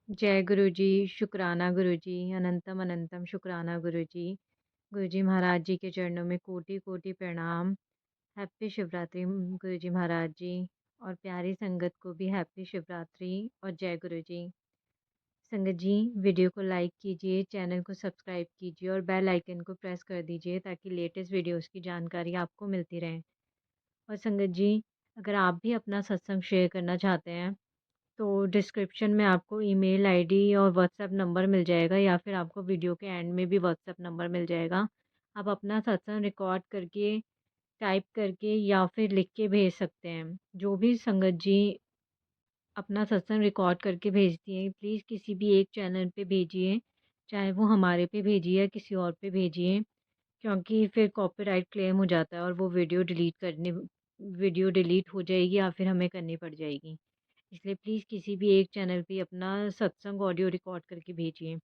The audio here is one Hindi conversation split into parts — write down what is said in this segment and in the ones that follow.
जय गुरु जी, शुक्राना गुरु जी, अनंतम अनंतम शुक्राना गुरु जी। गुरु जी महाराज जी के चरणों में कोटि-कोटि प्रणाम। हैप्पी शिवरात्रि गुरु जी महाराज जी और प्यारी संगत को भी हैप्पी शिवरात्रि और जय गुरु जी। संगत जी, वीडियो को लाइक कीजिए, चैनल को सब्सक्राइब कीजिए और बेल आइकन को प्रेस कर दीजिए ताकि लेटेस्ट वीडियोज़ की जानकारी आपको मिलती रहे। और संगत जी, अगर आप भी अपना सत्संग शेयर करना चाहते हैं तो डिस्क्रिप्शन में आपको ईमेल आईडी और व्हाट्सएप नंबर मिल जाएगा या फिर आपको वीडियो के एंड में भी व्हाट्सएप नंबर मिल जाएगा। आप अपना सत्संग रिकॉर्ड करके, टाइप करके या फिर लिख के भेज सकते हैं। जो भी संगत जी अपना सत्संग रिकॉर्ड करके भेजती हैं, प्लीज़ किसी भी एक चैनल पे भेजिए, चाहे वो हमारे पे भेजिए या किसी और पे भेजिए, क्योंकि फिर कॉपीराइट क्लेम हो जाता है और वो वीडियो डिलीट हो जाएगी या फिर हमें करनी पड़ जाएगी। इसलिए प्लीज़ किसी भी एक चैनल पे अपना सत्संग ऑडियो रिकॉर्ड करके भेजिए।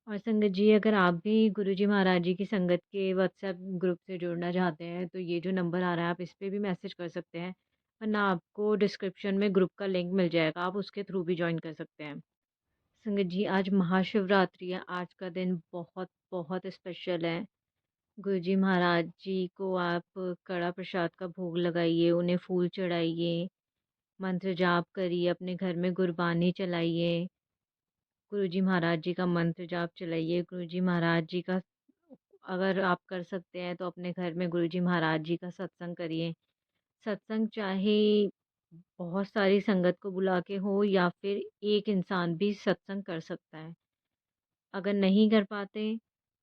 और संगत जी, अगर आप भी गुरुजी महाराज जी की संगत के व्हाट्सएप ग्रुप से जुड़ना चाहते हैं तो ये जो नंबर आ रहा है आप इस पे भी मैसेज कर सकते हैं, वरना आपको डिस्क्रिप्शन में ग्रुप का लिंक मिल जाएगा, आप उसके थ्रू भी जॉइन कर सकते हैं। संगत जी, आज महाशिवरात्रि है, आज का दिन बहुत बहुत स्पेशल है। गुरुजी महाराज जी को आप कड़ा प्रसाद का भोग लगाइए, उन्हें फूल चढ़ाइए, मंत्र जाप करिए, अपने घर में गुरबानी चलाइए, गुरुजी महाराज जी का मंत्र जाप चलाइए, गुरुजी महाराज जी का अगर आप कर सकते हैं तो अपने घर में गुरुजी महाराज जी का सत्संग करिए। सत्संग चाहे बहुत सारी संगत को बुला के हो या फिर एक इंसान भी सत्संग कर सकता है। अगर नहीं कर पाते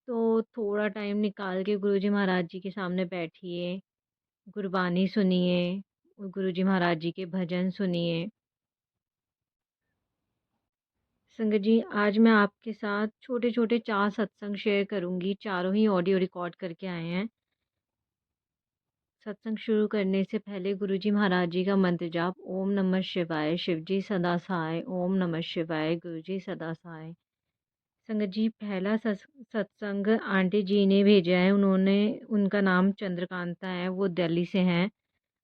तो थोड़ा टाइम निकाल के गुरुजी महाराज जी के सामने बैठिए, गुरबानी सुनिए, गुरुजी महाराज जी के भजन सुनिए। संगत जी, आज मैं आपके साथ छोटे-छोटे 4 सत्संग शेयर करूँगी, चारों ही ऑडियो रिकॉर्ड करके आए हैं। सत्संग शुरू करने से पहले गुरुजी महाराज जी का मंत्र जाप ओम नमः शिवाय, शिवजी सदा सहाय, ओम नमः शिवाय, गुरुजी सदा सहाय। संगत जी, पहला सत्संग आंटी जी ने भेजा है, उनका नाम चंद्रकांता है, वो दिल्ली से हैं।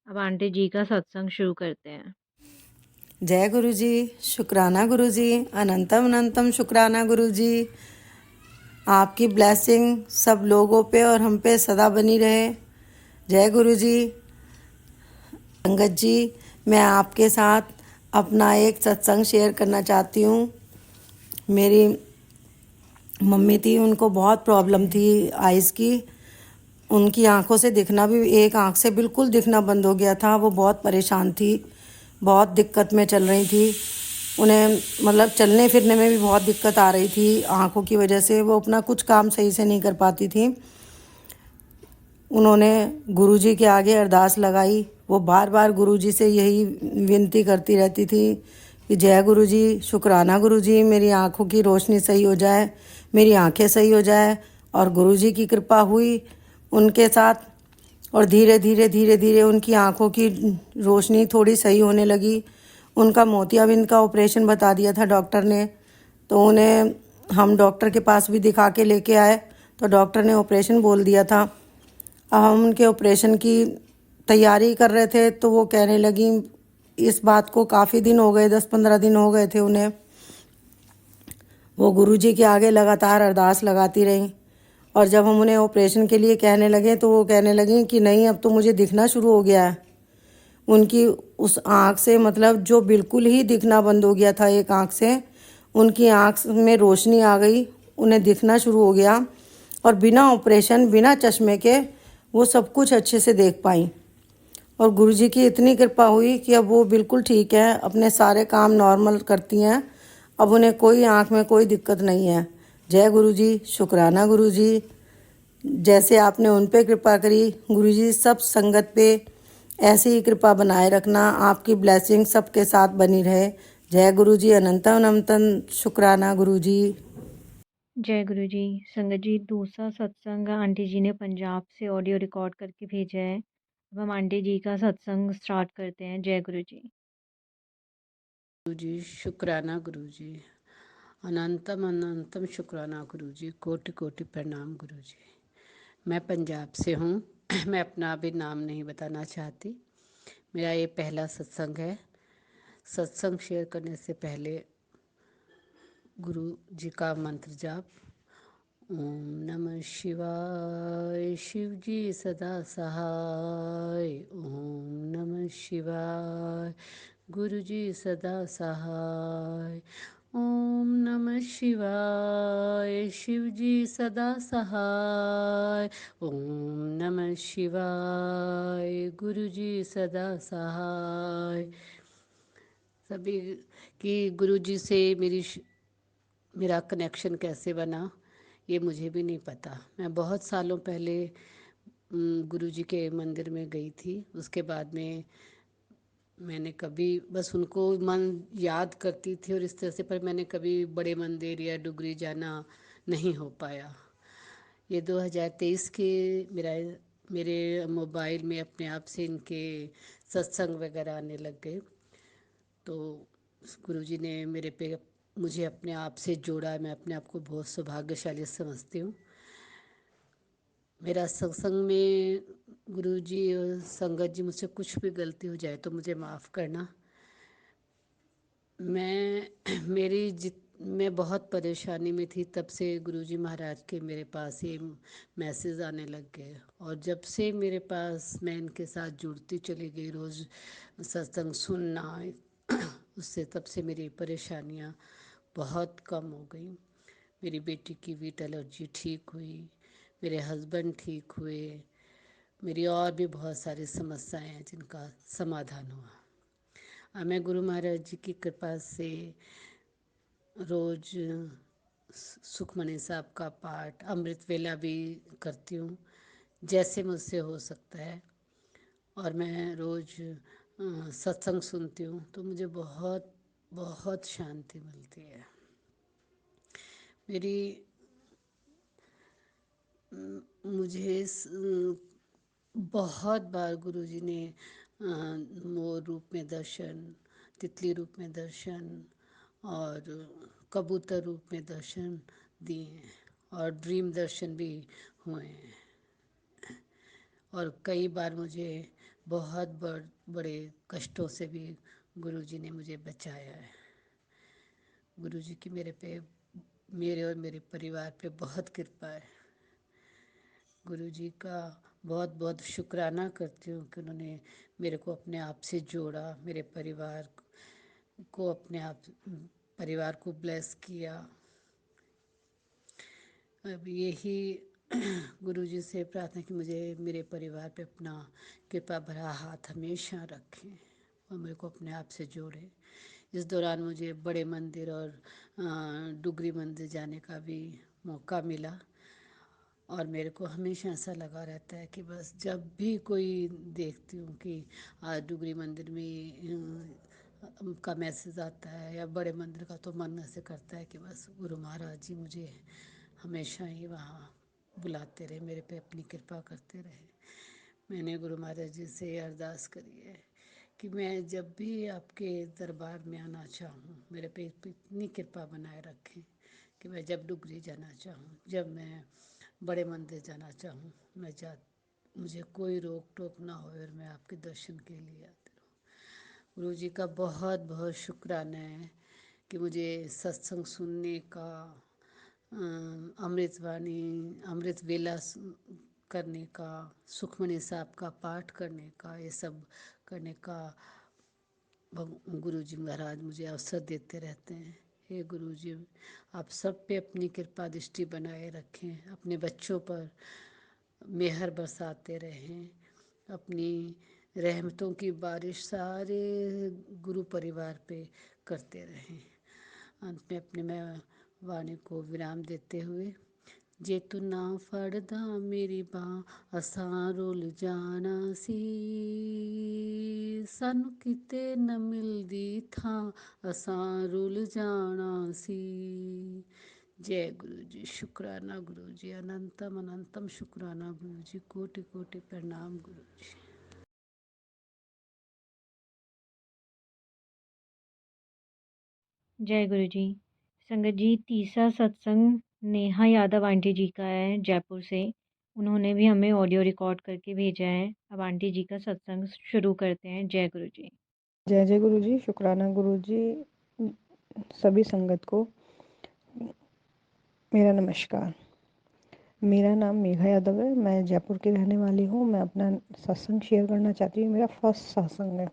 अब आंटी जी का सत्संग शुरू करते हैं। जय गुरु जी। शुक्राना गुरु जी। अनंतम अनंतम शुक्राना गुरु जी। आपकी ब्लेसिंग सब लोगों पे और हम पे सदा बनी रहे। जय गुरु जी। संगत जी, मैं आपके साथ अपना एक सत्संग शेयर करना चाहती हूँ। मेरी मम्मी थी, उनको बहुत प्रॉब्लम थी आइज़ की। उनकी आंखों से दिखना भी, एक आंख से बिल्कुल दिखना बंद हो गया था। वो बहुत परेशान थी, बहुत दिक्कत में चल रही थी। उन्हें मतलब चलने फिरने में भी बहुत दिक्कत आ रही थी आंखों की वजह से। वो अपना कुछ काम सही से नहीं कर पाती थी। उन्होंने गुरुजी के आगे अरदास लगाई। वो बार बार गुरुजी से यही विनती करती रहती थी कि जय गुरुजी, शुक्राना गुरुजी, मेरी आंखों की रोशनी सही हो जाए, मेरी आंखें सही हो जाए। और गुरुजी की कृपा हुई उनके साथ, और धीरे धीरे धीरे धीरे उनकी आंखों की रोशनी थोड़ी सही होने लगी। उनका मोतियाबिंद का ऑपरेशन बता दिया था डॉक्टर ने। तो उन्हें हम डॉक्टर के पास भी दिखा के लेके आए, तो डॉक्टर ने ऑपरेशन बोल दिया था। अब हम उनके ऑपरेशन की तैयारी कर रहे थे तो वो कहने लगी, इस बात को काफ़ी दिन हो गए, 10-15 दिन हो गए थे उन्हें। वो गुरुजी के आगे लगातार अरदास लगाती रहीं। और जब हम उन्हें ऑपरेशन के लिए कहने लगे तो वो कहने लगी कि नहीं, अब तो मुझे दिखना शुरू हो गया है। उनकी उस आँख से, मतलब जो बिल्कुल ही दिखना बंद हो गया था एक आँख से, उनकी आँख में रोशनी आ गई, उन्हें दिखना शुरू हो गया। और बिना ऑपरेशन, बिना चश्मे के वो सब कुछ अच्छे से देख पाई। और गुरुजी की इतनी कृपा हुई कि अब वो बिल्कुल ठीक है, अपने सारे काम नॉर्मल करती हैं। अब उन्हें कोई आँख में कोई दिक्कत नहीं है। जय गुरुजी, शुक्राना गुरुजी। जैसे आपने उन पे कृपा करी, गुरुजी सब संगत पे ऐसी ही कृपा बनाए रखना। आपकी ब्लेसिंग सबके साथ बनी रहे। जय गुरुजी, अनंतम अनंतम शुक्राना गुरुजी। जय गुरु जी। संगत जी, दूसरा सत्संग आंटी जी ने पंजाब से ऑडियो रिकॉर्ड करके भेजा है। अब हम आंटी जी का सत्संग स्टार्ट करते हैं। जय गुरु जी। गुरु जी, शुक्राना गुरु जी। अनंतम अनंतम शुक्राना गुरु जी। कोटि कोटि प्रणाम गुरु जी। मैं पंजाब से हूँ। मैं अपना अभी नाम नहीं बताना चाहती। मेरा ये पहला सत्संग है। सत्संग शेयर करने से पहले गुरु जी का मंत्र जाप। ओम नमः शिवाय। शिव जी सदा सहाय। ओम नमः शिवाय। गुरु जी सदा सहाय। ओम नमः शिवाय। शिव जी सदा सहाय। ओम नमः शिवाय। गुरु जी सदा सहाय। सभी कि गुरु जी से मेरा कनेक्शन कैसे बना ये मुझे भी नहीं पता। मैं बहुत सालों पहले गुरु जी के मंदिर में गई थी। उसके बाद में मैंने कभी बस उनको मन याद करती थी और इस तरह से, पर मैंने कभी बड़े मंदिर या डुगरी जाना नहीं हो पाया। ये 2023 के मेरा मेरे मोबाइल में अपने आप से इनके सत्संग वगैरह आने लग गए। तो गुरुजी ने मुझे अपने आप से जोड़ा। मैं अपने आप को बहुत सौभाग्यशाली समझती हूँ। मेरा सत्संग में गुरुजी और संगत जी मुझसे कुछ भी गलती हो जाए तो मुझे माफ़ करना। मैं बहुत परेशानी में थी, तब से गुरुजी महाराज के मेरे पास ये मैसेज आने लग गए। और जब से मेरे पास मैं इनके साथ जुड़ती चली गई, रोज़ सत्संग सुनना, उससे तब से मेरी परेशानियाँ बहुत कम हो गई। मेरी बेटी की वीट एलर्जी ठीक हुई, मेरे हस्बैंड ठीक हुए, मेरी और भी बहुत सारी समस्याएं हैं जिनका समाधान हुआ। अब मैं गुरु महाराज जी की कृपा से रोज़ सुखमणि साहब का पाठ, अमृत वेला भी करती हूँ जैसे मुझसे हो सकता है। और मैं रोज़ सत्संग सुनती हूँ तो मुझे बहुत बहुत शांति मिलती है। मेरी मुझे बहुत बार गुरुजी ने मोर रूप में दर्शन, तितली रूप में दर्शन और कबूतर रूप में दर्शन दिए हैं और ड्रीम दर्शन भी हुए हैं। और कई बार मुझे बहुत बड़े कष्टों से भी गुरुजी ने मुझे बचाया है। गुरुजी की मेरे और मेरे परिवार पे बहुत कृपा है। गुरुजी का बहुत बहुत शुक्राना करती हूँ कि उन्होंने मेरे को अपने आप से जोड़ा, मेरे परिवार को ब्लेस किया। अब यही गुरुजी से प्रार्थना कि मुझे मेरे परिवार पे अपना कृपा भरा हाथ हमेशा रखें और मेरे को अपने आप से जोड़े। इस दौरान मुझे बड़े मंदिर और डुगरी मंदिर जाने का भी मौका मिला और मेरे को हमेशा ऐसा लगा रहता है कि बस जब भी कोई देखती हूँ कि आज डुगरी मंदिर में का मैसेज आता है या बड़े मंदिर का, तो मन ऐसे करता है कि बस गुरु महाराज जी मुझे हमेशा ही वहाँ बुलाते रहे, मेरे पे अपनी कृपा करते रहे। मैंने गुरु महाराज जी से अरदास करी है कि मैं जब भी आपके दरबार में आना चाहूँ, मेरे पे इतनी कृपा बनाए रखें कि मैं जब डुगरी जाना चाहूँ, जब मैं बड़े मंदिर जाना चाहूँ, मुझे कोई रोक टोक ना हो और मैं आपके दर्शन के लिए आती रहूँ। गुरु जी का बहुत बहुत शुक्राना है कि मुझे सत्संग सुनने का, अमृतवाणी, अमृत वेला करने का, सुखमणि साहब का पाठ करने का, ये सब करने का गुरु जी महाराज मुझे अवसर देते रहते हैं। हे गुरु जी, आप सब पे अपनी कृपा दृष्टि बनाए रखें, अपने बच्चों पर मेहर बरसाते रहें, अपनी रहमतों की बारिश सारे गुरु परिवार पे करते रहें। अंत में अपने मैं वाणी को विराम देते हुए, जे तू ना फड़दा मेरी बांह असां रुल जाना सी, सानू किते न मिलदी थां असां रुल जाना सी। जय गुरु जी। शुक्राना गुरु जी, अनंतम अनंतम शुक्राना गुरु जी, कोटि कोटि प्रणाम गुरु जी। जय गुरु जी। संगत जी, तीसरा सत्संग नेहा यादव आंटी जी का है जयपुर से। उन्होंने भी हमें ऑडियो रिकॉर्ड करके भेजा है। अब आंटी जी का सत्संग शुरू करते हैं। जय गुरु जी। जय जय गुरु जी। शुक्राना गुरु जी सभी संगत को। मेरा नमस्कार। मेरा नाम मेघा यादव है। मैं जयपुर की रहने वाली हूँ। मैं अपना सत्संग शेयर करना चाहती हूँ। मेरा फर्स्ट सत्संग है।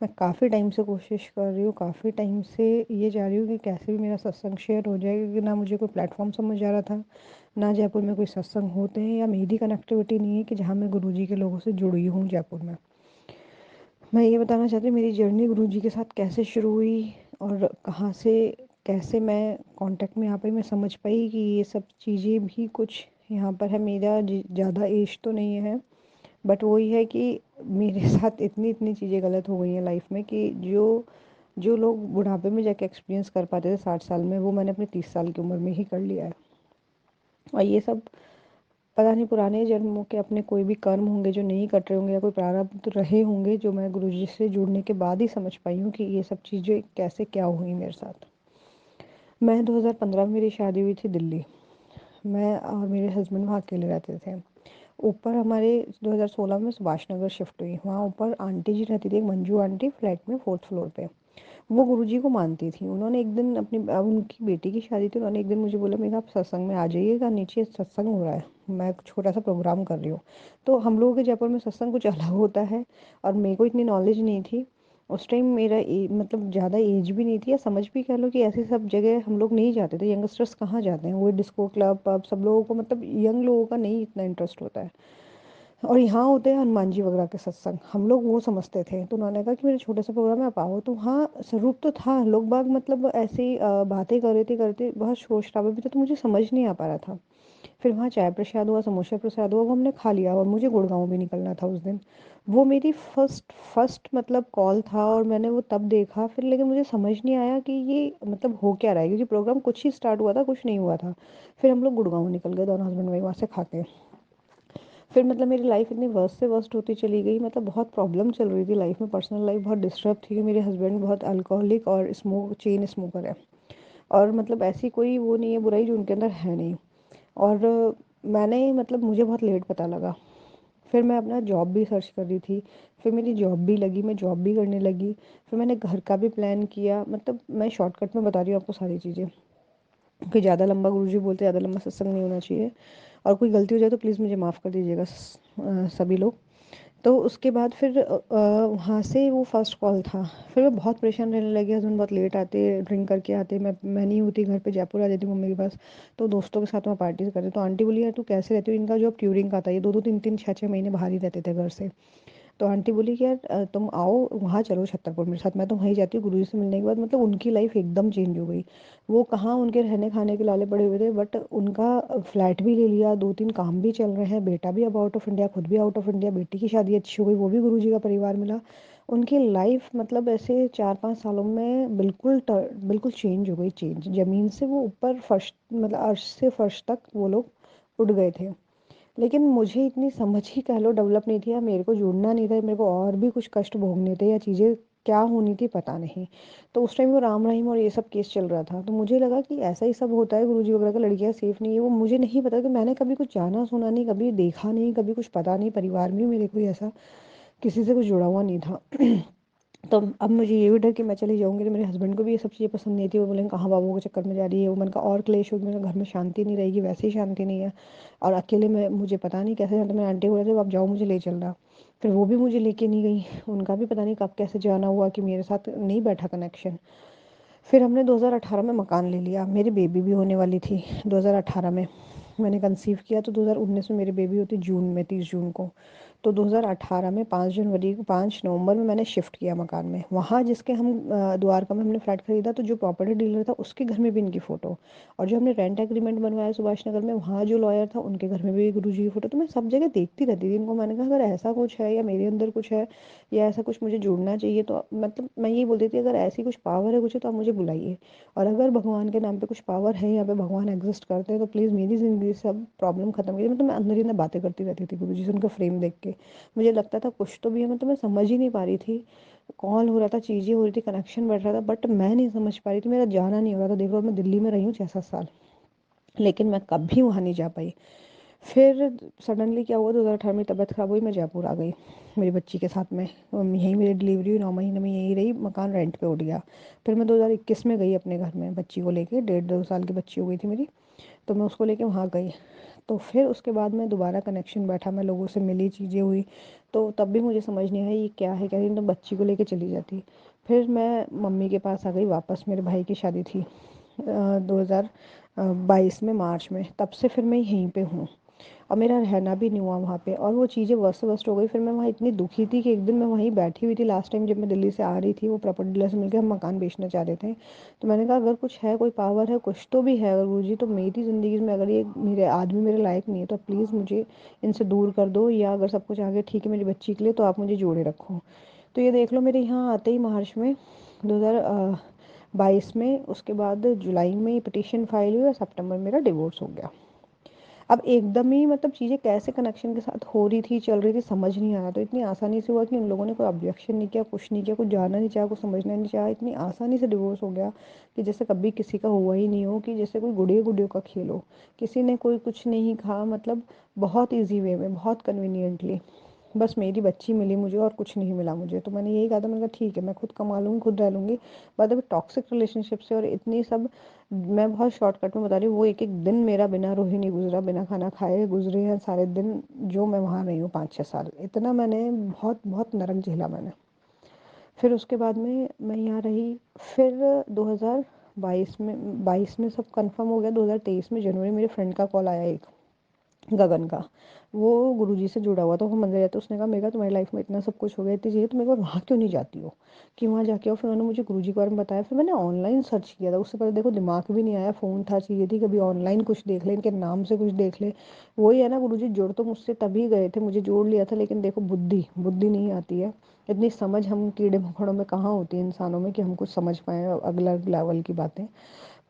मैं काफ़ी टाइम से कोशिश कर रही हूँ, काफ़ी टाइम से ये चाह रही हूँ कि कैसे भी मेरा सत्संग शेयर हो जाए, क्योंकि ना मुझे कोई प्लेटफॉर्म समझ आ रहा था, ना जयपुर में कोई सत्संग होते हैं, या मेरी कनेक्टिविटी नहीं है कि जहाँ मैं गुरुजी के लोगों से जुड़ी हूँ जयपुर में। मैं ये बताना चाहती हूँ मेरी जर्नी गुरुजी के साथ कैसे शुरू हुई और कहाँ से कैसे मैं कांटेक्ट में आ पाई। मैं समझ पाई कि ये सब चीज़ें भी कुछ यहाँ पर है। मेरा ज़्यादा एज तो नहीं है, बट वही है कि मेरे साथ इतनी इतनी चीज़ें गलत हो गई हैं लाइफ में कि जो जो लोग बुढ़ापे में जाके एक्सपीरियंस कर पाते थे 60 साल में, वो मैंने अपने 30 साल की उम्र में ही कर लिया है। और ये सब पता नहीं पुराने जन्मों के अपने कोई भी कर्म होंगे जो नहीं कट रहे होंगे, या कोई प्रारब्ध रहे होंगे, जो मैं गुरुजी से जुड़ने के बाद ही समझ पाई हूँ कि ये सब चीज़ें कैसे क्या हुई मेरे साथ। मैं 2015 में मेरी शादी हुई थी दिल्ली। मैं और मेरे हस्बैंड वहाँ अकेले रहते थे। ऊपर हमारे 2016 में सुभाष नगर शिफ्ट हुई। वहाँ ऊपर आंटी जी रहती थी, एक मंजू आंटी, फ्लैट में 4th फ्लोर पे। वो गुरुजी को मानती थी। उन्होंने एक दिन अपनी अब उनकी बेटी की शादी थी, उन्होंने एक दिन मुझे बोला, मेरा आप सत्संग में आ जाइएगा, नीचे सत्संग हो रहा है, मैं एक छोटा सा प्रोग्राम कर रही हूँ। तो हम लोगों के जयपुर में सत्संग कुछ अलग होता है, और मेरे को इतनी नॉलेज नहीं थी उस टाइम। मेरा मतलब ज़्यादा एज भी नहीं थी, या समझ भी कह लो कि ऐसी सब जगह हम लोग नहीं जाते थे। यंगस्टर्स कहाँ जाते हैं, वो डिस्को क्लब पब, सब लोगों को मतलब यंग लोगों का नहीं इतना इंटरेस्ट होता है। और यहाँ होते हैं हनुमान जी वगैरह के सत्संग, हम लोग वो समझते थे। तो उन्होंने कहा कि मेरे छोटे से प्रोग्राम में आप आओ। तो हाँ, स्वरूप तो था, लोग बाग मतलब ऐसे ही बातें कर रहे थे, करते बहुत शोर शराबा भी था, तो मुझे समझ नहीं आ पा रहा था। फिर वहाँ चाय प्रसाद हुआ, समोसा प्रसाद हुआ, वो हमने खा लिया, और मुझे गुड़गांव भी निकलना था उस दिन। वो मेरी फर्स्ट फर्स्ट मतलब कॉल था, और मैंने वो तब देखा फिर, लेकिन मुझे समझ नहीं आया कि ये मतलब हो क्या रहा है, क्योंकि प्रोग्राम कुछ ही स्टार्ट हुआ था, कुछ नहीं हुआ था। फिर हम लोग गुड़गांव निकल गए, दोनों हस्बैंड वाइफ वहाँ से खा के। फिर मतलब मेरी लाइफ इतनी वर्स्ट से वर्स्ट होती चली गई, मतलब बहुत प्रॉब्लम चल रही थी लाइफ में, पर्सनल लाइफ बहुत डिस्टर्ब थी। मेरे हस्बैंड बहुत अल्कोहलिक और चेन स्मोकर है, और मतलब ऐसी कोई वो नहीं है बुराई जो उनके अंदर है नहीं। और मैंने मतलब मुझे बहुत लेट पता लगा। फिर मैं अपना जॉब भी सर्च कर रही थी, फिर मेरी जॉब भी लगी, मैं जॉब भी करने लगी। फिर मैंने घर का भी प्लान किया। मतलब मैं शॉर्टकट में बता रही हूँ आपको सारी चीज़ें, कि ज़्यादा लंबा गुरुजी बोलते ज़्यादा लंबा सत्संग नहीं होना चाहिए। और कोई गलती हो जाए तो प्लीज़ मुझे माफ़ कर दीजिएगा सभी लोग। तो उसके बाद फिर वहाँ से वो फर्स्ट कॉल था। फिर मैं बहुत परेशान रहने लगी। हस्बैंड बहुत लेट आते, ड्रिंक करके आते, मैं नहीं होती घर पे, जयपुर आ जाती मम्मी के पास। तो दोस्तों के साथ मैं पार्टी करती। तो आंटी बोली, यार तू कैसे रहती हो, इनका जॉब ट्यूरिंग का था, ये दो दो तीन तीन छः छः महीने बाहर ही रहते थे घर से। तो आंटी बोली कि यार तुम आओ वहाँ, चलो छतरपुर मेरे साथ। मैं तो वहीं जाती हूँ। गुरुजी से मिलने के बाद मतलब उनकी लाइफ एकदम चेंज हो गई। वो कहाँ उनके रहने खाने के लाले पड़े हुए थे, बट उनका फ्लैट भी ले लिया, 2-3 काम भी चल रहे हैं, बेटा भी अब आउट ऑफ इंडिया, खुद भी आउट ऑफ इंडिया, बेटी की शादी अच्छी हो गई, वो भी गुरुजी का परिवार मिला। उनकी लाइफ मतलब ऐसे 4-5 सालों में बिल्कुल चेंज हो गई। चेंज ज़मीन से वो ऊपर फर्श, मतलब अर्श से फर्श तक वो लोग उठ गए थे। लेकिन मुझे इतनी समझ ही कह लो डेवलप नहीं थी, या मेरे को जुड़ना नहीं था, मेरे को और भी कुछ कष्ट भोगने थे, या चीज़ें क्या होनी थी पता नहीं। तो उस टाइम वो राम रहीम और ये सब केस चल रहा था, तो मुझे लगा कि ऐसा ही सब होता है गुरुजी वगैरह का, लड़कियां सेफ नहीं है। वो मुझे नहीं पता कि मैंने कभी कुछ जाना सुना नहीं, कभी देखा नहीं, कभी कुछ पता नहीं, परिवार में मेरे कोई ऐसा किसी से कुछ जुड़ा हुआ नहीं था। तो अब मुझे ये भी डर कि मैं चली जाऊँगी तो मेरे हस्बैंड को भी ये सब चीज़ें पसंद नहीं थी। वो बोलेंगे कहाँ बाबू के चक्कर में जा रही है, वो मन का और क्लेश होगी, मेरे घर में शांति नहीं रहेगी, वैसे ही शांति नहीं है। और अकेले में मुझे पता नहीं कैसे जाना। तो मैं आंटी को बोला था आप जाओ, मुझे ले चलना। फिर वो भी मुझे लेके नहीं गई। उनका भी पता नहीं कब कैसे जाना हुआ कि मेरे साथ नहीं बैठा कनेक्शन। फिर हमने 2018 में मकान ले लिया। मेरी बेबी भी होने वाली थी 2018 में। मैंने कंसीव किया तो 2019 में मेरी बेबी होती, जून में, 30 जून को। तो 2018 में 5 जनवरी को, 5 नवंबर में मैंने शिफ्ट किया मकान में। वहाँ जिसके हम द्वारका में हमने फ्लैट खरीदा, तो जो प्रॉपर्टी डीलर था उसके घर में भी इनकी फ़ोटो। और जो हमने रेंट एग्रीमेंट बनवाया सुभाष नगर में, वहाँ जो लॉयर था उनके घर में भी गुरु जी की फ़ोटो। तो मैं सब जगह देखती रहती थी इनको। मैंने कहा अगर ऐसा कुछ है, या मेरे अंदर कुछ है, या ऐसा कुछ मुझे जुड़ना चाहिए, तो मतलब मैं ये बोलती थी अगर ऐसी कुछ पावर है कुछ है तो आप मुझे बुलाइए। और अगर भगवान के नाम पे कुछ पावर है, यहाँ पे भगवान एग्जिस्ट करते हैं, तो प्लीज़ मेरी ज़िंदगी से सब प्रॉब्लम खत्म कीजिए। मतलब मैं अंदर ही अंदर बातें करती रहती थी गुरु जी से, उनका फ्रेम देख के। मुझे लगता था कुछ तो भी है, मतलब मैं समझ ही नहीं पा रही थी। कॉल हो रहा था, चीज़ें हो रही थी, कनेक्शन बढ़ रहा था, बट मैं नहीं समझ पा रही थी, मेरा जाना नहीं हो रहा था। देख लो मैं दिल्ली में रही हूँ 6-7 साल, लेकिन मैं कभी वहाँ नहीं जा पाई। फिर सडनली क्या हुआ, 2018 में तबीयत ख़राब हुई, मैं जयपुर आ गई मेरी बच्ची के साथ में। यहीं मेरी डिलीवरी हुई, 9 महीने में यहीं रही, मकान रेंट पे उठ गया। फिर मैं 2021 में गई अपने घर में बच्ची को लेके, 1.5-2 साल की बच्ची हो गई थी मेरी। तो मैं उसको लेके वहाँ गई। तो फिर उसके बाद मैं दोबारा कनेक्शन बैठा, मैं लोगों से मिली, चीज़ें हुई, तो तब भी मुझे समझ नहीं आया ये क्या है, कह रही तो बच्ची को लेके चली जाती। फिर मैं मम्मी के पास आ गई वापस, मेरे भाई की शादी थी 2022 में मार्च में, तब से फिर मैं यहीं पे हूँ। और मेरा रहना भी नहीं हुआ वहाँ पे, और वो चीज़ें वर्स्ट वर्स्ट हो गई। फिर मैं वहाँ इतनी दुखी थी कि एक दिन मैं वहीं बैठी हुई थी, लास्ट टाइम जब मैं दिल्ली से आ रही थी, वो प्रॉपर्टी डीलर से मिलकर हम मकान बेचना चाह रहे थे। तो मैंने कहा अगर कुछ है, कोई पावर है, कुछ तो भी है अगर गुरुजी, तो मेरी ज़िंदगी में अगर ये मेरे आदमी मेरे लायक नहीं है तो प्लीज़ मुझे इनसे दूर कर दो, या अगर सब कुछ आगे ठीक है मेरी बच्ची के लिए तो आप मुझे जोड़े रखो। तो ये देख लो, मेरे यहाँ आते ही मार्च में 2022 में, उसके बाद जुलाई में पिटीशन फाइल हुई और सितंबर में मेरा डिवोर्स हो गया। अब एकदम ही मतलब चीज़ें कैसे कनेक्शन के साथ हो रही थी, चल रही थी, समझ नहीं आया। तो इतनी आसानी से हुआ कि उन लोगों ने कोई ऑब्जेक्शन नहीं किया, कुछ नहीं किया, कुछ जानना नहीं चाहा, कुछ समझना नहीं चाहा, इतनी आसानी से डिवोर्स हो गया कि जैसे कभी किसी का हुआ ही नहीं हो, कि जैसे कोई गुड़िया गुड़ियों का खेल हो। किसी ने कोई कुछ नहीं कहा, मतलब बहुत ईजी वे में, बहुत कन्वीनियंटली। बस मेरी बच्ची मिली मुझे और कुछ नहीं मिला मुझे। तो मैंने यही कहा था, मैंने कहा ठीक है मैं खुद कमा लूँगी, खुद रह लूँगी। बट अभी टॉक्सिक रिलेशनशिप से और इतनी सब, मैं बहुत शॉर्टकट में बता रही हूँ, वो एक एक दिन मेरा बिना रोए नहीं गुजरा, बिना खाना खाए गुजरे हैं सारे दिन जो मैं वहाँ रही हूँ 5-6 साल। इतना मैंने बहुत बहुत नरक झेला मैंने। फिर उसके बाद में मैं यहाँ रही। फिर 2022 में सब कंफर्म हो गया। 2023 में जनवरी मेरे फ्रेंड का कॉल आया एक, गगन का। वो गुरुजी से जुड़ा हुआ था, वो मंदिर जाता। उसने कहा मेरा तुम्हारी लाइफ में इतना सब कुछ हो गया, इतनी चीज़ें, तुम एक बार वहाँ क्यों नहीं जाती हो, कि वहाँ जाके आओ। फिर उन्होंने मुझे गुरुजी के बारे में बताया। फिर मैंने ऑनलाइन सर्च किया था, उससे पहले देखो दिमाग भी नहीं आया, फ़ोन था, चीज़ें थी, कभी ऑनलाइन कुछ देख ले, इनके नाम से कुछ देख ले। वही है ना, गुरुजी जुड़ तो मुझसे तभी गए थे, मुझे जोड़ लिया था, लेकिन देखो बुद्धि बुद्धि नहीं आती है, इतनी समझ हम कीड़े मकोड़ों में कहाँ होती है इंसानों में कि हम कुछ समझ पाएँ अगला लेवल की बातें।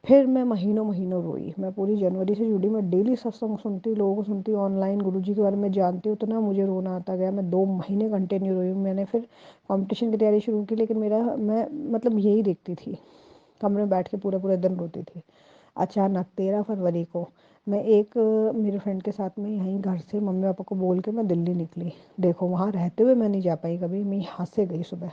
फिर मैं महीनों महीनों रोई। मैं पूरी जनवरी से जुड़ी, मैं डेली सत्संग सुनती, लोगों को सुनती, ऑनलाइन गुरुजी के बारे में जानती हूँ, तो ना मुझे रोना आता गया। मैं 2 महीने कंटिन्यू रोई। मैंने फिर कंपटीशन की तैयारी शुरू की, लेकिन मेरा, मैं मतलब यही देखती थी, कमरे में बैठ के पूरा पूरा दिन रोती थी। अचानक 13 फरवरी को मैं एक मेरे फ्रेंड के साथ में यहीं घर से मम्मी पापा को बोल के मैं दिल्ली निकली। देखो वहाँ रहते हुए मैं नहीं जा पाई कभी, मैं यहाँ से गई सुबह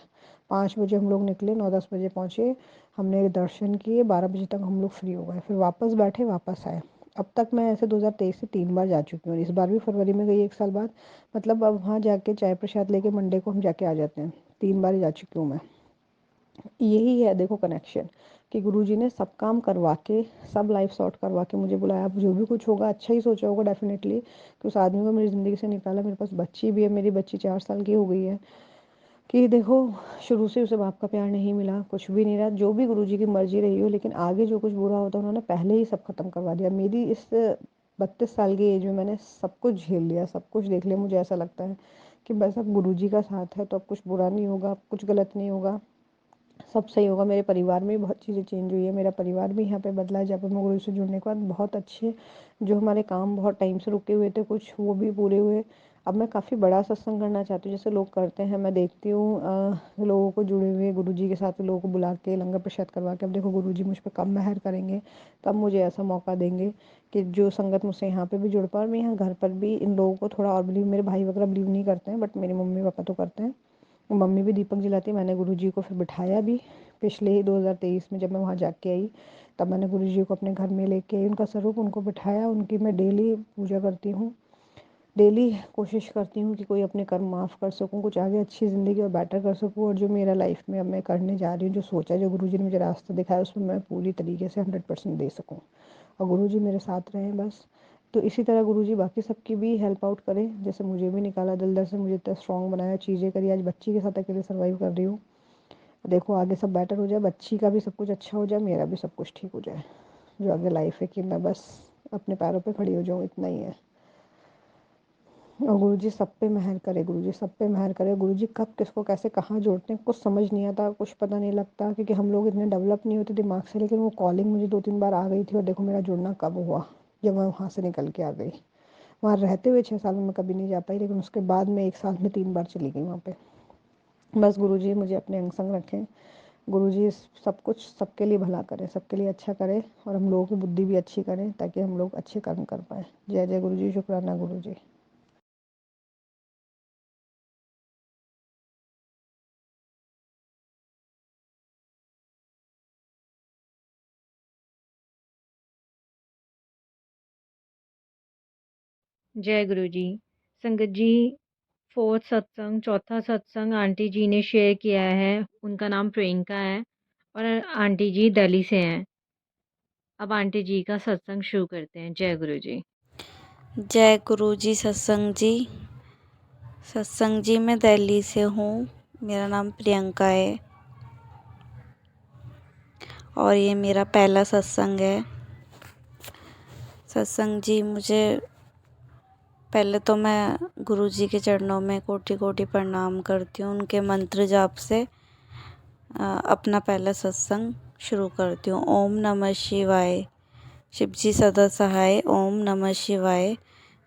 5 बजे हम लोग निकले, 9-10 बजे पहुँचे। हमने दर्शन किए, 12 बजे तक हम लोग फ्री हो गए, फिर वापस बैठे, वापस आए। अब तक मैं ऐसे 2023 से 3 बार जा चुकी हूँ, इस बार भी फरवरी में गई 1 साल बाद। मतलब अब वहाँ जाके चाय प्रसाद लेके मंडे को हम जाके आ जाते हैं। 3 बार ही जा चुकी हूँ मैं। यही है देखो कनेक्शन, कि गुरुजी ने सब काम करवा के, सब लाइफ सॉर्ट करवा के मुझे बुलाया। अब जो भी कुछ होगा अच्छा ही सोचा होगा डेफिनेटली, कि उस आदमी को मेरी ज़िंदगी से निकाला। मेरे पास बच्ची भी है, मेरी बच्ची 4 साल की हो गई है। कि देखो शुरू से उसे बाप का प्यार नहीं मिला, कुछ भी नहीं रहा, जो भी गुरुजी की मर्जी रही हो, लेकिन आगे जो कुछ बुरा होता उन्होंने पहले ही सब खत्म करवा दिया। मेरी इस 32 साल की एज में मैंने सब कुछ झेल लिया, सब कुछ देख लिया। मुझे ऐसा लगता है कि बस अब गुरुजी का साथ है तो अब कुछ बुरा नहीं होगा, अब कुछ गलत नहीं होगा, सब सही होगा। मेरे परिवार में भी बहुत चीज़ें चेंज हुई है, मेरा परिवार भी यहाँ पे बदला है जयपुर में गुरु से जुड़ने के बाद। बहुत अच्छे, जो हमारे काम बहुत टाइम से रुके हुए थे कुछ, वो भी पूरे हुए। अब मैं काफ़ी बड़ा सत्संग करना चाहती हूँ, जैसे लोग करते हैं। मैं देखती हूँ लोगों को जुड़े हुए गुरुजी के साथ, लोगों को बुला के लंगर प्रसाद करवा के। अब देखो गुरुजी मुझ पर कब मेहर करेंगे, तब मुझे ऐसा मौका देंगे कि जो संगत मुझसे यहाँ पे भी जुड़ पाए, और मैं यहाँ घर पर भी इन लोगों को थोड़ा और बिलीव, मेरे भाई वगैरह बिलीव नहीं करते हैं, बट मेरे मम्मी पापा तो करते हैं। मम्मी भी दीपक जलाती है। मैंने गुरुजी को फिर बिठाया भी पिछले ही 2023 में, जब मैं वहाँ जाके आई, तब मैंने गुरुजी को अपने घर में लेके आई, उनका स्वरूप उनको बिठाया, उनकी मैं डेली पूजा करती हूँ। डेली कोशिश करती हूँ कि कोई अपने कर्म माफ़ कर सकूँ, कुछ आगे अच्छी ज़िंदगी और बेटर कर सकूँ। और जो मेरा लाइफ में अब मैं करने जा रही हूँ, जो सोचा, जो गुरुजी ने मुझे रास्ता दिखाया, उसमें मैं पूरी तरीके से 100% दे सकूँ, और गुरुजी मेरे साथ रहें बस। तो इसी तरह गुरुजी बाकी सबकी भी हेल्प आउट करें, जैसे मुझे भी निकाला दलदल से, मुझे इतना स्ट्रॉन्ग बनाया, चीज़ें करी, आज बच्ची के साथ अकेले सर्वाइव कर रही हूँ। देखो आगे सब बेटर हो जाए, बच्ची का भी सब कुछ अच्छा हो जाए, मेरा भी सब कुछ ठीक हो जाए। जो आगे लाइफ है कि मैं बस अपने पैरों पे खड़ी हो जाऊँ, इतना ही है। और गुरुजी सब पे मेहर करे, गुरुजी सब पे मेहर करे। गुरुजी कब किसको कैसे कहाँ जोड़ते हैं कुछ समझ नहीं आता, कुछ पता नहीं लगता, क्योंकि हम लोग इतने डेवलप नहीं होते दिमाग से। लेकिन वो कॉलिंग मुझे 2-3 बार आ गई थी, और देखो मेरा जुड़ना कब हुआ, जब मैं वहाँ से निकल के आ गई। वहाँ रहते हुए 6 साल में मैं कभी नहीं जा पाई, लेकिन उसके बाद में 1 साल में 3 बार चली गई वहाँ पे। बस गुरुजी मुझे अपने अंग संग रखें। गुरुजी सब कुछ सबके लिए भला करें, सबके लिए अच्छा करें, और हम लोगों की बुद्धि भी अच्छी करें, ताकि हम लोग अच्छे कर्म कर पाएँ। जय जय गुरुजी, शुक्राना गुरुजी। जय गुरु जी। संगत जी, फोर्थ सत्संग, चौथा सत्संग आंटी जी ने शेयर किया है। उनका नाम प्रियंका है और आंटी जी दिल्ली से हैं। अब आंटी जी का सत्संग शुरू करते हैं। जय गुरु जी। जय गुरु जी। सत्संग जी मैं दिल्ली से हूँ। मेरा नाम प्रियंका है और ये मेरा पहला सत्संग है। सत्संग जी, मुझे पहले तो मैं गुरु जी के चरणों में कोटि कोटि प्रणाम करती हूँ। उनके मंत्र जाप से अपना पहला सत्संग शुरू करती हूँ। ओम नमः शिवाय। शिव जी सदा सहाय। ओम नमः शिवाय।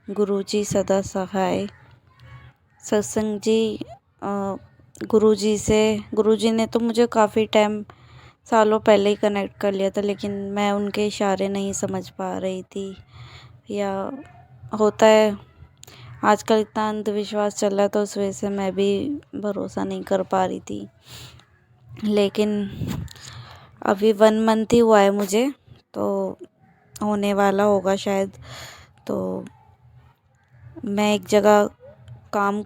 गुरु जी सदा सहाय। सत्संग जी, गुरु जी ने तो मुझे काफ़ी टाइम, सालों पहले ही कनेक्ट कर लिया था, लेकिन मैं उनके इशारे नहीं समझ पा रही थी। या होता है आजकल इतना अंधविश्वास चल रहा है, तो उस वजह से मैं भी भरोसा नहीं कर पा रही थी। लेकिन अभी 1 मंथ ही हुआ है मुझे, तो होने वाला होगा शायद। तो मैं एक जगह काम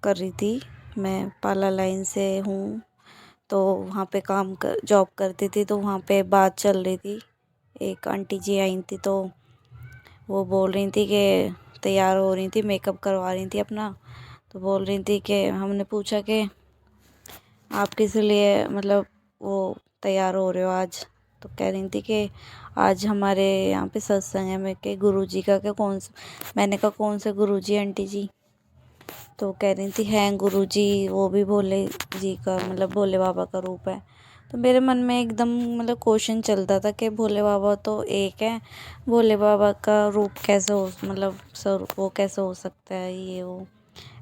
कर रही थी। मैं पाला लाइन से हूँ, तो वहाँ पे जॉब करती थी। तो वहाँ पे बात चल रही थी। एक आंटी जी आई थी, तो वो बोल रही थी कि तैयार हो रही थी, मेकअप करवा रही थी अपना। तो बोल रही थी कि हमने पूछा कि आप किस लिए मतलब वो तैयार हो रहे हो आज। तो कह रही थी कि आज हमारे यहाँ पे सत्संग है। मैं के गुरु जी का क्या मैंने कहा कौन से गुरु जी आंटी जी। तो कह रही थी हैं गुरु जी, वो भी भोले जी का मतलब भोले बाबा का रूप है। तो मेरे मन में एकदम मतलब क्वेश्चन चलता था कि भोले बाबा तो एक है, भोले बाबा का रूप कैसे हो, मतलब स्वरूप वो कैसे हो सकता है, ये वो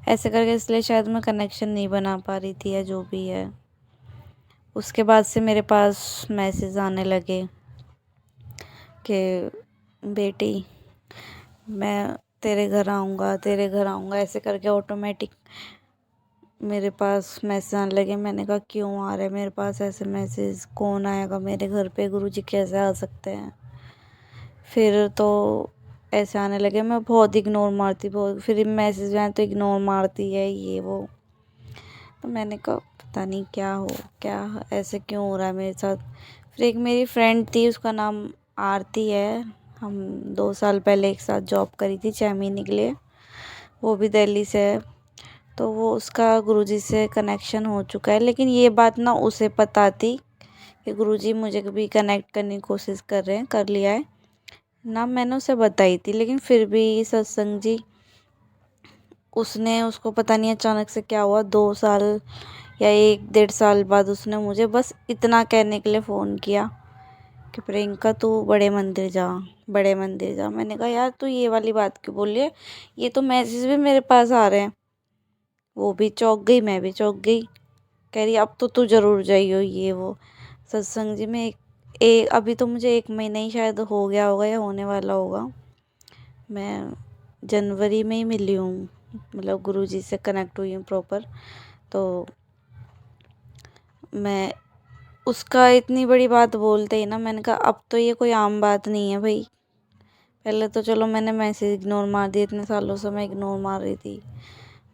ऐसे करके। इसलिए शायद मैं कनेक्शन नहीं बना पा रही थी, या जो भी है। उसके बाद से मेरे पास मैसेज आने लगे कि बेटी मैं तेरे घर आऊँगा, तेरे घर आऊँगा, ऐसे करके ऑटोमेटिक मेरे पास मैसेज आने लगे। मैंने कहा क्यों आ रहे हैं मेरे पास ऐसे मैसेज, कौन आएगा मेरे घर पे, गुरुजी कैसे आ सकते हैं। फिर तो ऐसे आने लगे, मैं बहुत इग्नोर मारती, बहुत। फिर मैसेज आए तो इग्नोर मारती है, ये वो। तो मैंने कहा पता नहीं क्या ऐसे क्यों हो रहा है मेरे साथ। फिर एक मेरी फ्रेंड थी, उसका नाम आरती है। हम 2 साल पहले एक साथ जॉब करी थी 6 महीने के लिए। वो भी दिल्ली से है। तो वो उसका गुरुजी से कनेक्शन हो चुका है, लेकिन ये बात ना उसे पता थी कि गुरुजी मुझे कभी कनेक्ट करने की कोशिश कर रहे हैं, कर लिया है ना, मैंने उसे बताई थी। लेकिन फिर भी सत्संग जी, उसको पता नहीं अचानक से क्या हुआ, 2 साल या 1 डेढ़ साल बाद उसने मुझे बस इतना कहने के लिए फ़ोन किया कि प्रियंका तू बड़े मंदिर जा, बड़े मंदिर जा। मैंने कहा यार तू ये वाली बात क्यों बोल रही है, ये तो मैसेज भी मेरे पास आ रहे हैं। वो भी चौंक गई, मैं भी चौंक गई। कह रही अब तो तू ज़रूर जाइयो, ये वो। सत्संग जी में अभी तो मुझे 1 महीना ही शायद हो गया होगा या होने वाला होगा। मैं जनवरी में ही मिली हूँ, मतलब गुरुजी से कनेक्ट हुई हूँ प्रॉपर। तो मैं उसका इतनी बड़ी बात बोलते ही ना, मैंने कहा अब तो ये कोई आम बात नहीं है भाई। पहले तो चलो मैंने मैसेज इग्नोर मार दिया, इतने सालों से मैं इग्नोर मार रही थी,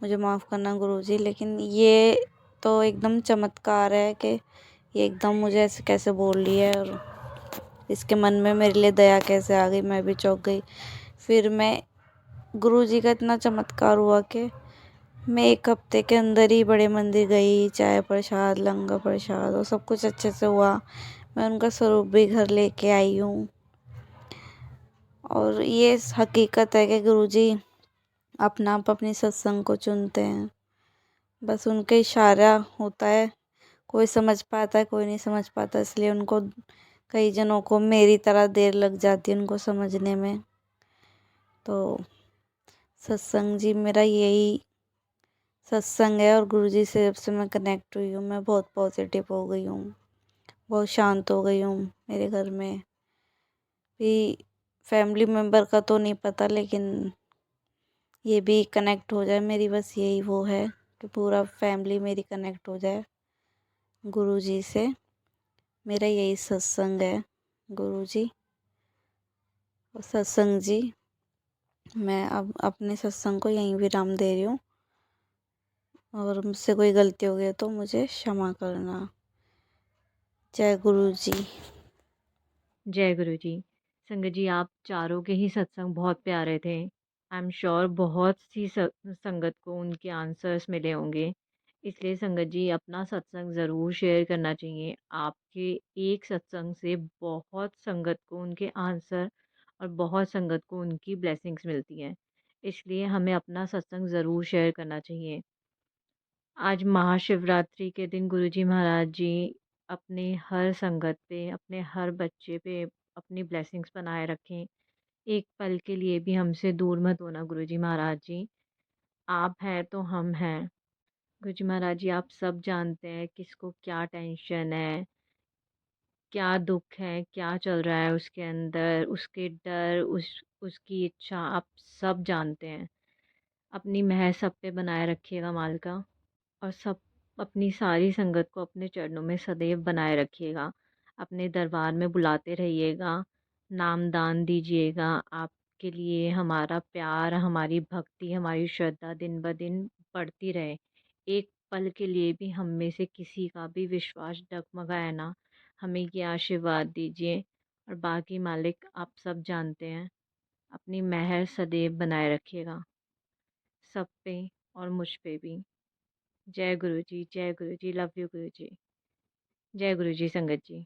मुझे माफ़ करना गुरुजी। लेकिन ये तो एकदम चमत्कार है कि ये एकदम मुझे ऐसे कैसे बोल रही है, और इसके मन में मेरे लिए दया कैसे आ गई, मैं भी चौंक गई। फिर मैं गुरुजी का इतना चमत्कार हुआ कि मैं 1 हफ्ते के अंदर ही बड़े मंदिर गई, चाय प्रसाद, लंगर प्रसाद, और सब कुछ अच्छे से हुआ। मैं उनका स्वरूप भी घर लेके आई हूँ। और ये हकीकत है कि गुरुजी अपना आप अपनी सत्संग को चुनते हैं, बस उनके इशारा होता है। कोई समझ पाता है, कोई नहीं समझ पाता, इसलिए उनको, कई जनों को मेरी तरह देर लग जाती है उनको समझने में। तो सत्संग जी मेरा यही सत्संग है, और गुरुजी से जब से मैं कनेक्ट हुई हूँ, मैं बहुत पॉजिटिव हो गई हूँ, बहुत शांत हो गई हूँ। मेरे घर में भी फैमिली मेम्बर का तो नहीं पता, लेकिन ये भी कनेक्ट हो जाए मेरी, बस यही वो है कि पूरा फैमिली मेरी कनेक्ट हो जाए गुरुजी से। मेरा यही सत्संग है गुरुजी और सत्संग जी। मैं अब अपने सत्संग को यहीं विराम दे रही हूँ और मुझसे कोई गलती हो गई तो मुझे क्षमा करना। जय गुरु जी। जय गुरु जी। संगत जी, आप चारों के ही सत्संग बहुत प्यारे थे। आई एम श्योर बहुत सी संगत को उनके आंसर्स मिले होंगे। इसलिए संगत जी, अपना सत्संग ज़रूर शेयर करना चाहिए। आपके एक सत्संग से बहुत संगत को उनके आंसर और बहुत संगत को उनकी ब्लेसिंग्स मिलती हैं। इसलिए हमें अपना सत्संग ज़रूर शेयर करना चाहिए। आज महाशिवरात्रि के दिन गुरुजी महाराज जी अपने हर संगत पे, अपने हर बच्चे पे अपनी ब्लेसिंग्स बनाए रखें। एक पल के लिए भी हमसे दूर मत होना गुरुजी महाराज जी। आप हैं तो हम हैं। गुरुजी महाराज जी, आप सब जानते हैं किसको क्या टेंशन है, क्या दुख है, क्या चल रहा है उसके अंदर, उसके डर, उसकी इच्छा आप सब जानते हैं। अपनी मेहर सब पे बनाए रखिएगा मालिका। और सब अपनी सारी संगत को अपने चरणों में सदैव बनाए रखिएगा। अपने दरबार में बुलाते रहिएगा, नाम दान दीजिएगा। आपके लिए हमारा प्यार, हमारी भक्ति, हमारी श्रद्धा दिन ब दिन बढ़ती रहे। एक पल के लिए भी हम में से किसी का भी विश्वास डगमगाए ना। हमें ये आशीर्वाद दीजिए। और बाकी मालिक आप सब जानते हैं। अपनी मेहर सदैव बनाए रखिएगा सब पे और मुझ पे भी। जय गुरु जी, जय गुरु जी, लव यू गुरु जी। जय गुरु जी संगत जी।